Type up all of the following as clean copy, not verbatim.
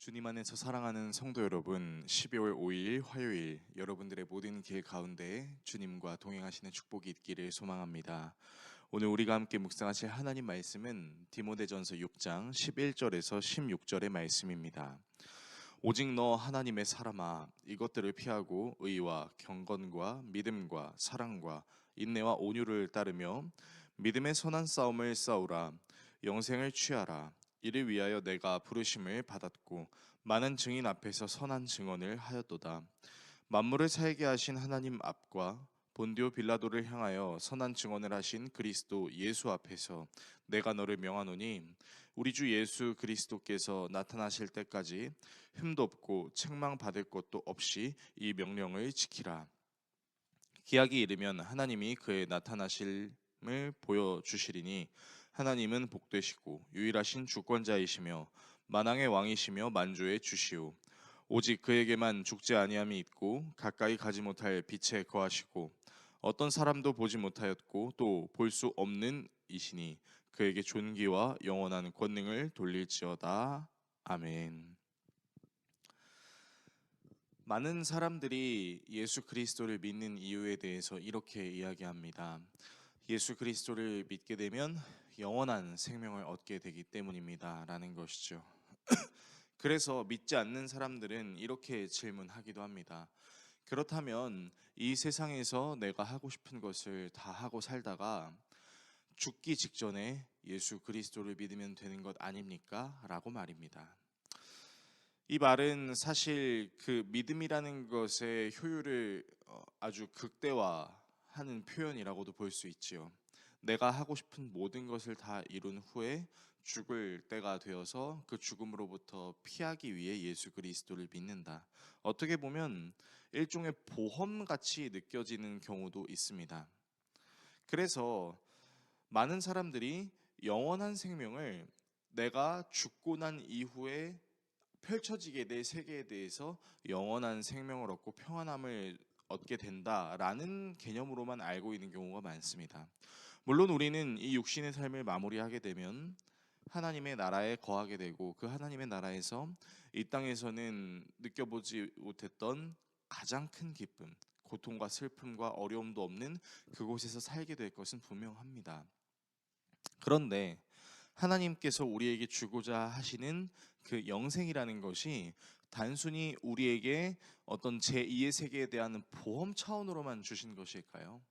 주님 안에서 사랑하는 성도 여러분, 12월 5일 화요일 여러분들의 모든 길 가운데 주님과 동행하시는 축복이 있기를 소망합니다. 오늘 우리가 함께 묵상하실 하나님 말씀은 디모데전서 6장 11절에서 16절의 말씀입니다. 오직 너 하나님의 사람아, 이것들을 피하고 의와 경건과 믿음과 사랑과 인내와 온유를 따르며 믿음의 선한 싸움을 싸우라. 영생을 취하라. 이를 위하여 내가 부르심을 받았고 많은 증인 앞에서 선한 증언을 하였도다. 만물을 살게 하신 하나님 앞과 본디오 빌라도를 향하여 선한 증언을 하신 그리스도 예수 앞에서 내가 너를 명하노니, 우리 주 예수 그리스도께서 나타나실 때까지 흠도 없고 책망 받을 것도 없이 이 명령을 지키라. 기약이 이르면 하나님이 그의 나타나심을 보여주시리니, 하나님은 복되시고 유일하신 주권자이시며 만왕의 왕이시며 만주의 주시오. 오직 그에게만 죽지 아니함이 있고 가까이 가지 못할 빛에 거하시고 어떤 사람도 보지 못하였고 또 볼 수 없는 이시니, 그에게 존귀와 영원한 권능을 돌릴지어다. 아멘. 많은 사람들이 예수 그리스도를 믿는 이유에 대해서 이렇게 이야기합니다. 예수 그리스도를 믿게 되면 영원한 생명을 얻게 되기 때문입니다 라는 것이죠. 그래서 믿지 않는 사람들은 이렇게 질문하기도 합니다. 그렇다면 이 세상에서 내가 하고 싶은 것을 다 하고 살다가 죽기 직전에 예수 그리스도를 믿으면 되는 것 아닙니까? 라고 말입니다. 이 말은 사실 그 믿음이라는 것의 효율을 아주 극대화하는 표현이라고도 볼 수 있지요. 내가 하고 싶은 모든 것을 다 이룬 후에 죽을 때가 되어서 그 죽음으로부터 피하기 위해 예수 그리스도를 믿는다. 어떻게 보면 일종의 보험같이 느껴지는 경우도 있습니다. 그래서 많은 사람들이 영원한 생명을 내가 죽고 난 이후에 펼쳐지게 될 세계에 대해서 영원한 생명을 얻고 평안함을 얻게 된다라는 개념으로만 알고 있는 경우가 많습니다. 물론 우리는 이 육신의 삶을 마무리하게 되면 하나님의 나라에 거하게 되고, 그 하나님의 나라에서 이 땅에서는 느껴보지 못했던 가장 큰 기쁨, 고통과 슬픔과 어려움도 없는 그곳에서 살게 될 것은 분명합니다. 그런데 하나님께서 우리에게 주고자 하시는 그 영생이라는 것이 단순히 우리에게 어떤 제2의 세계에 대한 보험 차원으로만 주신 것일까요?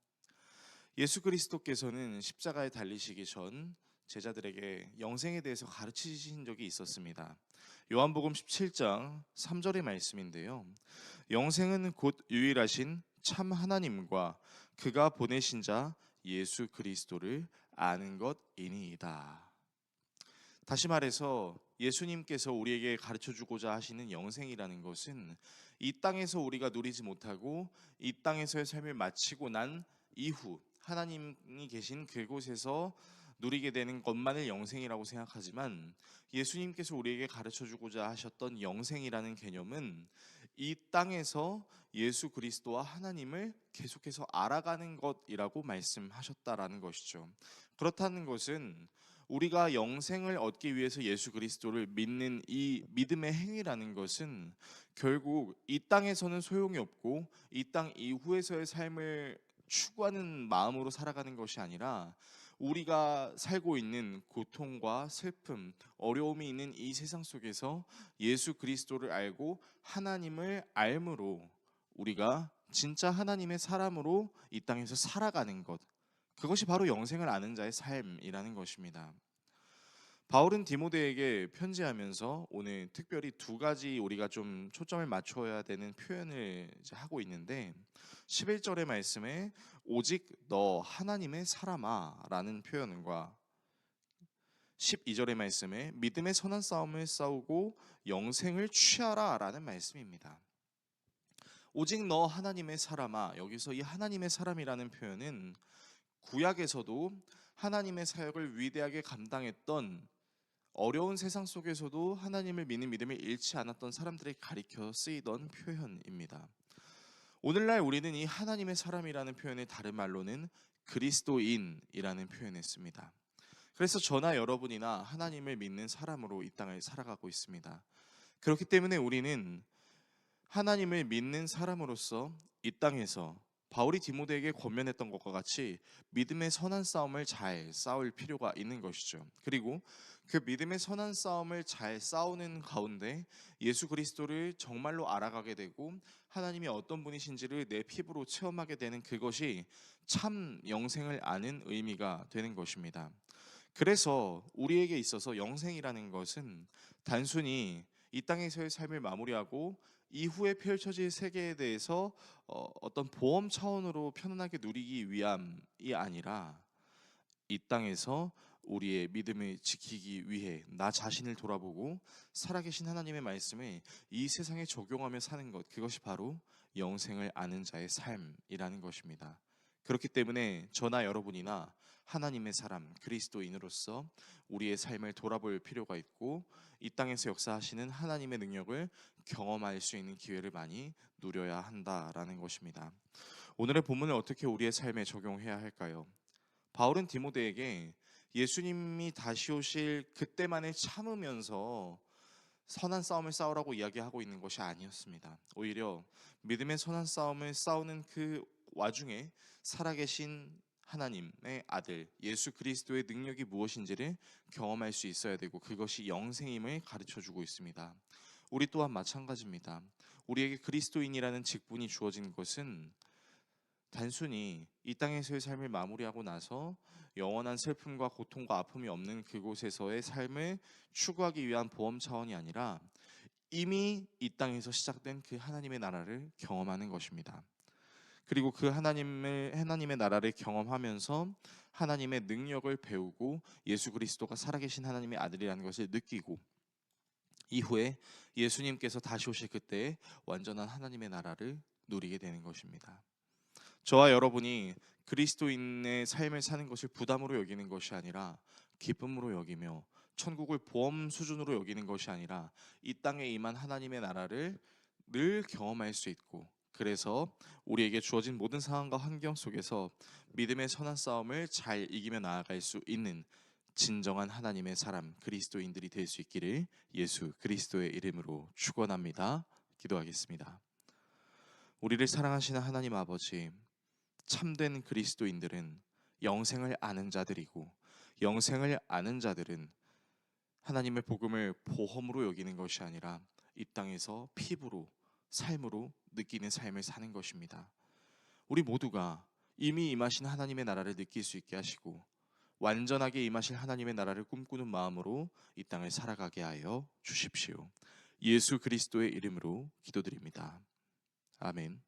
예수 그리스도께서는 십자가에 달리시기 전 제자들에게 영생에 대해서 가르치신 적이 있었습니다. 요한복음 17장 3절의 말씀인데요. 영생은 곧 유일하신 참 하나님과 그가 보내신 자 예수 그리스도를 아는 것이니이다. 다시 말해서 예수님께서 우리에게 가르쳐 주고자 하시는 영생이라는 것은 이 땅에서 우리가 누리지 못하고 이 땅에서의 삶을 마치고 난 이후 하나님이 계신 그곳에서 누리게 되는 것만을 영생이라고 생각하지만, 예수님께서 우리에게 가르쳐 주고자 하셨던 영생이라는 개념은 이 땅에서 예수 그리스도와 하나님을 계속해서 알아가는 것이라고 말씀하셨다라는 것이죠. 그렇다는 것은 우리가 영생을 얻기 위해서 예수 그리스도를 믿는 이 믿음의 행위라는 것은 결국 이 땅에서는 소용이 없고 이 땅 이후에서의 삶을 추구하는 마음으로 살아가는 것이 아니라, 우리가 살고 있는 고통과 슬픔, 어려움이 있는 이 세상 속에서 예수 그리스도를 알고 하나님을 알므로 우리가 진짜 하나님의 사람으로 이 땅에서 살아가는 것, 그것이 바로 영생을 아는 자의 삶이라는 것입니다. 바울은 디모데에게 편지하면서 오늘 특별히 두 가지 우리가 좀 초점을 맞춰야 되는 표현을 이제 하고 있는데, 11절의 말씀에 오직 너 하나님의 사람아 라는 표현과 12절의 말씀에 믿음의 선한 싸움을 싸우고 영생을 취하라 라는 말씀입니다. 오직 너 하나님의 사람아, 여기서 이 하나님의 사람이라는 표현은 구약에서도 하나님의 사역을 위대하게 감당했던, 어려운 세상 속에서도 하나님을 믿는 믿음을 잃지 않았던 사람들에게 가리켜 쓰이던 표현입니다. 오늘날 우리는 이 하나님의 사람이라는 표현의 다른 말로는 그리스도인이라는 표현을 씁니다. 그래서 저나 여러분이나 하나님을 믿는 사람으로 이 땅을 살아가고 있습니다. 그렇기 때문에 우리는 하나님을 믿는 사람으로서 이 땅에서 바울이 디모데에게 권면했던 것과 같이 믿음의 선한 싸움을 잘 싸울 필요가 있는 것이죠. 그리고 그 믿음의 선한 싸움을 잘 싸우는 가운데 예수 그리스도를 정말로 알아가게 되고 하나님이 어떤 분이신지를 내 피부로 체험하게 되는 그것이 참 영생을 아는 의미가 되는 것입니다. 그래서 우리에게 있어서 영생이라는 것은 단순히 이 땅에서의 삶을 마무리하고 이후에 펼쳐질 세계에 대해서 어떤 보험 차원으로 편안하게 누리기 위함이 아니라 이 땅에서 우리의 믿음을 지키기 위해 나 자신을 돌아보고 살아계신 하나님의 말씀을 이 세상에 적용하며 사는 것, 그것이 바로 영생을 아는 자의 삶이라는 것입니다. 그렇기 때문에 저나 여러분이나 하나님의 사람 그리스도인으로서 우리의 삶을 돌아볼 필요가 있고 이 땅에서 역사하시는 하나님의 능력을 경험할 수 있는 기회를 많이 누려야 한다라는 것입니다. 오늘의 본문을 어떻게 우리의 삶에 적용해야 할까요? 바울은 디모데에게 예수님이 다시 오실 그때만을 참으면서 선한 싸움을 싸우라고 이야기하고 있는 것이 아니었습니다. 오히려 믿음의 선한 싸움을 싸우는 그 와중에 살아계신 하나님의 아들 예수 그리스도의 능력이 무엇인지를 경험할 수 있어야 되고 그것이 영생임을 가르쳐 주고 있습니다. 우리 또한 마찬가지입니다. 우리에게 그리스도인이라는 직분이 주어진 것은 단순히 이 땅에서의 삶을 마무리하고 나서 영원한 슬픔과 고통과 아픔이 없는 그곳에서의 삶을 추구하기 위한 보험 차원이 아니라 이미 이 땅에서 시작된 그 하나님의 나라를 경험하는 것입니다. 그리고 그 하나님의 나라를 경험하면서 하나님의 능력을 배우고 예수 그리스도가 살아계신 하나님의 아들이라는 것을 느끼고 이후에 예수님께서 다시 오실 그때 완전한 하나님의 나라를 누리게 되는 것입니다. 저와 여러분이 그리스도인의 삶을 사는 것을 부담으로 여기는 것이 아니라 기쁨으로 여기며 천국을 보험 수준으로 여기는 것이 아니라 이 땅에 임한 하나님의 나라를 늘 경험할 수 있고 그래서 우리에게 주어진 모든 상황과 환경 속에서 믿음의 선한 싸움을 잘 이기며 나아갈 수 있는 진정한 하나님의 사람 그리스도인들이 될 수 있기를 예수 그리스도의 이름으로 축원합니다. 기도하겠습니다. 우리를 사랑하시는 하나님 아버지, 참된 그리스도인들은 영생을 아는 자들이고 영생을 아는 자들은 하나님의 복음을 보험으로 여기는 것이 아니라 이 땅에서 피부로 삶으로 느끼는 삶을 사는 것입니다. 우리 모두가 이미 임하신 하나님의 나라를 느낄 수 있게 하시고 완전하게 임하실 하나님의 나라를 꿈꾸는 마음으로 이 땅을 살아가게 하여 주십시오. 예수 그리스도의 이름으로 기도드립니다. 아멘.